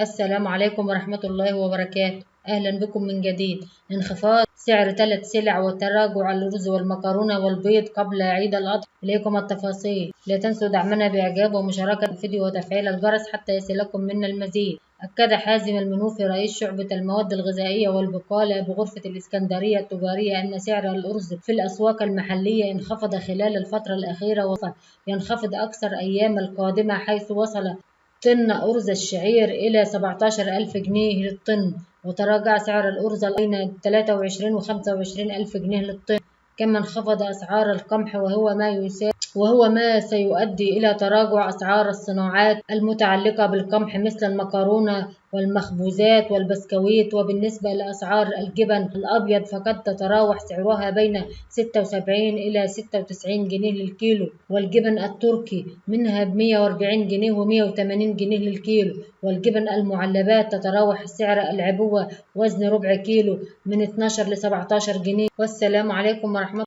السلام عليكم ورحمة الله وبركاته. أهلا بكم من جديد. انخفاض سعر 3 سلع وتراجع الرز والمكرونة والبيض قبل عيد الأضحى. إليكم التفاصيل. لا تنسوا دعمنا بإعجاب ومشاركة الفيديو وتفعيل الجرس حتى يصلكم منا المزيد. أكد حازم المنوفي رئيس شعبة المواد الغذائية والبقالة بغرفة الإسكندرية التجارية أن سعر الأرز في الأسواق المحلية انخفض خلال الفترة الأخيرة وينخفض أكثر أيام القادمة، حيث وصل طن أرز الشعير إلى 17,000 جنيه للطن، وتراجع سعر الأرز بين 23 و 25,000 جنيه للطن. كما انخفض أسعار القمح وهو ما سيؤدي إلى تراجع أسعار الصناعات المتعلقة بالقمح مثل المكرونة والمخبوزات والبسكويت. وبالنسبة لأسعار الجبن الأبيض فقد تتراوح سعرها بين 76 إلى 96 جنيه للكيلو، والجبن التركي منها ب 140 جنيه و 180 جنيه للكيلو، والجبن المعلبات تتراوح سعر العبوة وزن ربع كيلو من 12 ل 17 جنيه. والسلام عليكم ورحمة